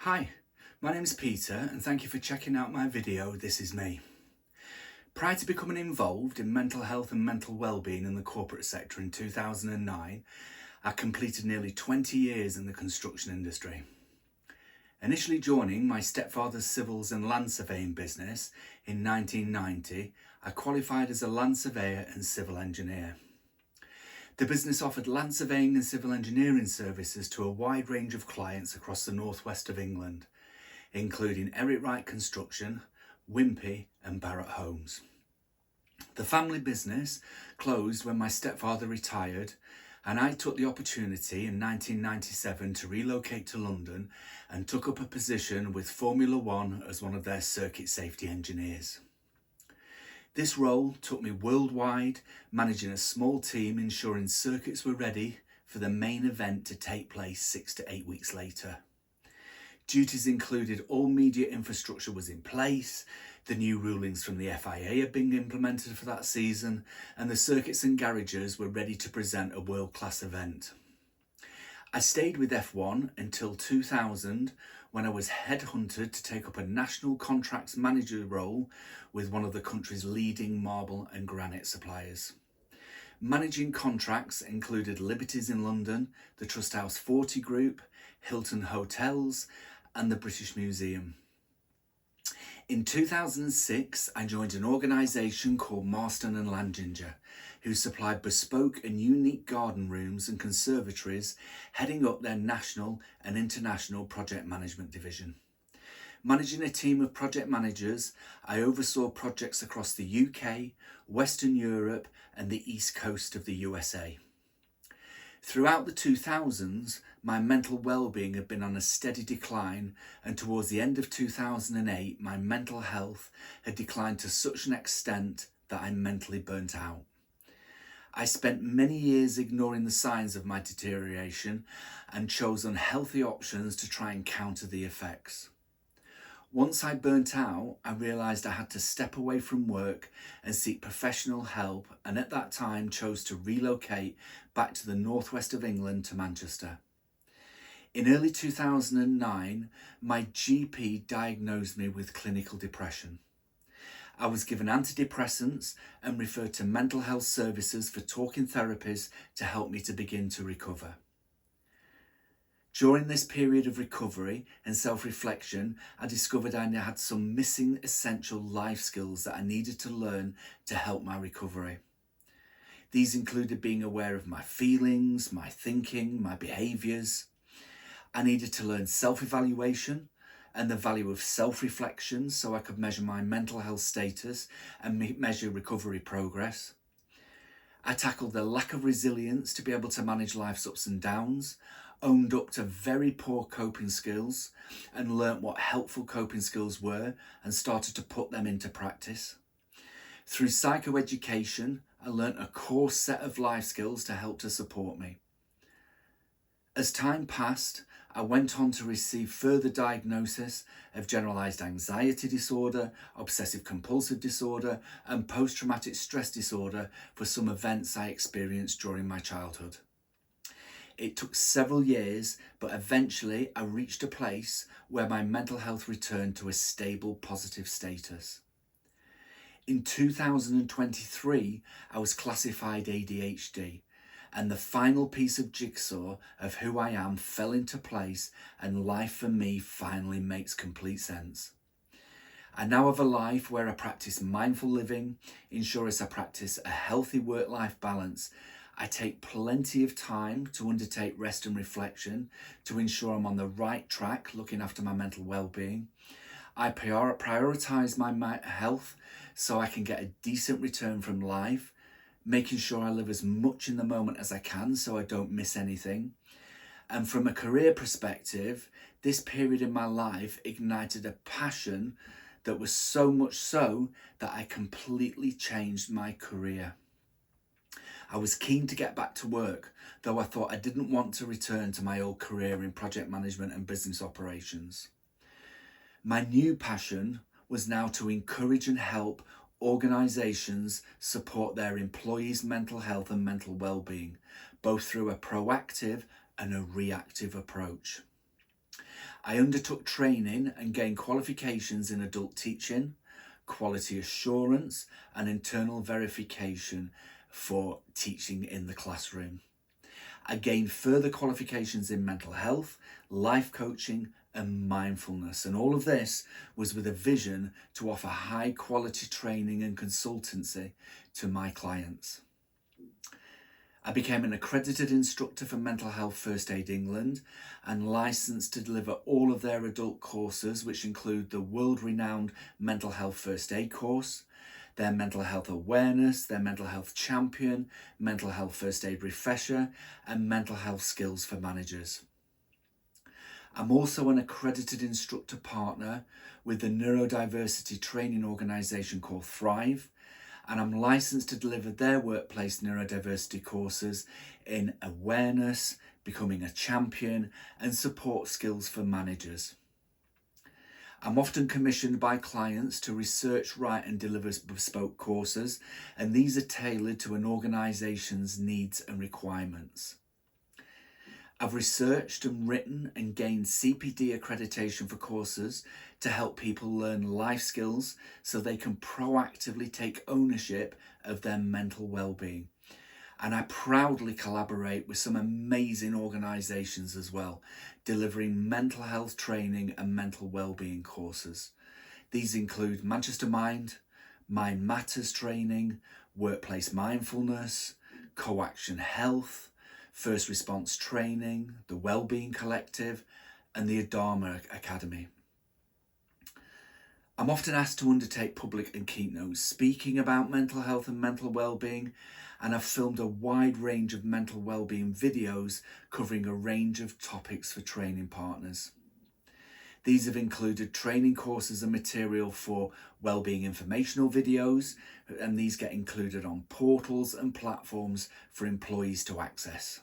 Hi, my name is Peter and thank you for checking out my video This Is Me. Prior to becoming involved in mental health and mental well-being in the corporate sector in 2009, I completed nearly 20 years in the construction industry. Initially joining my stepfather's civils and land surveying business in 1990, I qualified as a land surveyor and civil engineer. The business offered land surveying and civil engineering services to a wide range of clients across the northwest of England, including Eric Wright Construction, Wimpey and Barratt Homes. The family business closed when my stepfather retired, and I took the opportunity in 1997 to relocate to London and took up a position with Formula One as one of their circuit safety engineers. This role took me worldwide, managing a small team ensuring circuits were ready for the main event to take place 6 to 8 weeks later. Duties included all media infrastructure was in place, the new rulings from the FIA had been implemented for that season, and the circuits and garages were ready to present a world-class event. I stayed with F1 until 2000, when I was headhunted to take up a national contracts manager role with one of the country's leading marble and granite suppliers. Managing contracts included Liberties in London, the Trusthouse 40 Group, Hilton Hotels and the British Museum. In 2006, I joined an organisation called Marston and Langinger, who supplied bespoke and unique garden rooms and conservatories, heading up their national and international project management division. Managing a team of project managers, I oversaw projects across the UK, Western Europe and the East Coast of the USA. Throughout the 2000s, my mental well-being had been on a steady decline, and towards the end of 2008, my mental health had declined to such an extent that I mentally burnt out. I spent many years ignoring the signs of my deterioration and chose unhealthy options to try and counter the effects. Once I burnt out, I realised I had to step away from work and seek professional help, and at that time chose to relocate back to the northwest of England to Manchester. In early 2009, my GP diagnosed me with clinical depression. I was given antidepressants and referred to mental health services for talking therapies to help me to begin to recover. During this period of recovery and self-reflection, I discovered I had some missing essential life skills that I needed to learn to help my recovery. These included being aware of my feelings, my thinking, my behaviours. I needed to learn self-evaluation and the value of self-reflection so I could measure my mental health status and measure recovery progress. I tackled the lack of resilience to be able to manage life's ups and downs, owned up to very poor coping skills and learnt what helpful coping skills were and started to put them into practice. Through psychoeducation, I learnt a core set of life skills to help to support me. As time passed, I went on to receive further diagnosis of generalised anxiety disorder, obsessive compulsive disorder and post-traumatic stress disorder for some events I experienced during my childhood. It took several years, but eventually I reached a place where my mental health returned to a stable, positive status. In 2023, I was classified ADHD, and the final piece of jigsaw of who I am fell into place, and life for me finally makes complete sense. I now have a life where I practice mindful living, ensure I practice a healthy work-life balance. I take plenty of time to undertake rest and reflection to ensure I'm on the right track, looking after my mental well-being. I prioritise my health so I can get a decent return from life, making sure I live as much in the moment as I can so I don't miss anything. And from a career perspective, this period in my life ignited a passion that was so much so that I completely changed my career. I was keen to get back to work, though I thought I didn't want to return to my old career in project management and business operations. My new passion was now to encourage and help organisations support their employees' mental health and mental well-being, both through a proactive and a reactive approach. I undertook training and gained qualifications in adult teaching, quality assurance and internal verification for teaching in the classroom. I gained further qualifications in mental health, life coaching and mindfulness, and all of this was with a vision to offer high quality training and consultancy to my clients. I became an accredited instructor for Mental Health First Aid England and licensed to deliver all of their adult courses, which include the world-renowned Mental Health First Aid course, their Mental Health Awareness, their Mental Health Champion, Mental Health First Aid Refresher, and Mental Health Skills for Managers. I'm also an accredited instructor partner with the neurodiversity training organisation called Thrive, and I'm licensed to deliver their workplace neurodiversity courses in awareness, becoming a champion, and support skills for managers. I'm often commissioned by clients to research, write and deliver bespoke courses, and these are tailored to an organisation's needs and requirements. I've researched and written and gained CPD accreditation for courses to help people learn life skills so they can proactively take ownership of their mental well-being. And I proudly collaborate with some amazing organisations as well, delivering mental health training and mental well-being courses. These include Manchester Mind, Mind Matters training, Workplace Mindfulness, Co-Action Health, First Response Training, the Wellbeing Collective, and the Adama Academy. I'm often asked to undertake public and keynotes speaking about mental health and mental well-being, and I've filmed a wide range of mental well-being videos covering a range of topics for training partners. These have included training courses and material for wellbeing informational videos, and these get included on portals and platforms for employees to access.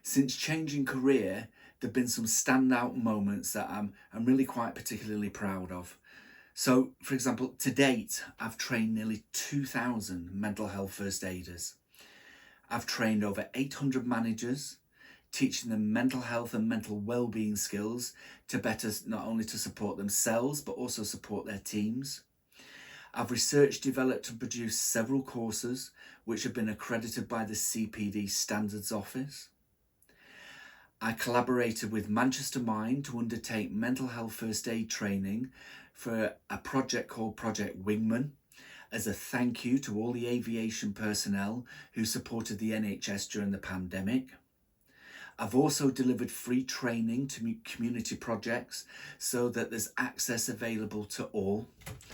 Since changing career, there have been some standout moments that I'm really quite particularly proud of. So, for example, to date, I've trained nearly 2,000 mental health first aiders. I've trained over 800 managers, teaching them mental health and mental well-being skills to better not only to support themselves, but also support their teams. I've researched, developed and produced several courses which have been accredited by the CPD Standards Office. I collaborated with Manchester Mind to undertake mental health first aid training for a project called Project Wingman as a thank you to all the aviation personnel who supported the NHS during the pandemic. I've also delivered free training to community projects so that there's access available to all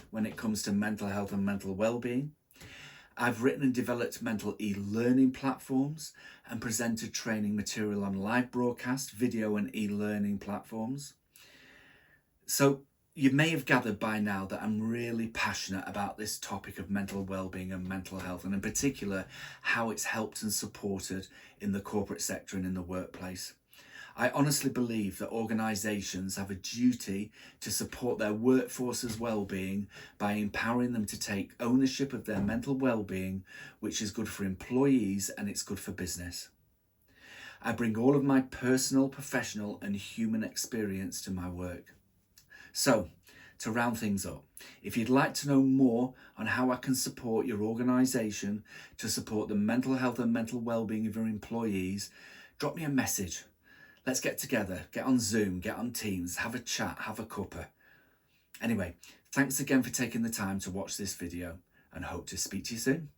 when it comes to mental health and mental well-being. I've written and developed mental e-learning platforms and presented training material on live broadcast, video and e-learning platforms. So you may have gathered by now that I'm really passionate about this topic of mental well-being and mental health, and in particular how it's helped and supported in the corporate sector and in the workplace. I honestly believe that organisations have a duty to support their workforce's well-being by empowering them to take ownership of their mental well-being, which is good for employees and it's good for business. I bring all of my personal, professional and human experience to my work. So, to round things up, if you'd like to know more on how I can support your organisation to support the mental health and mental well-being of your employees, drop me a message. Let's get together, get on Zoom, get on Teams, have a chat, have a cuppa. Anyway, thanks again for taking the time to watch this video and hope to speak to you soon.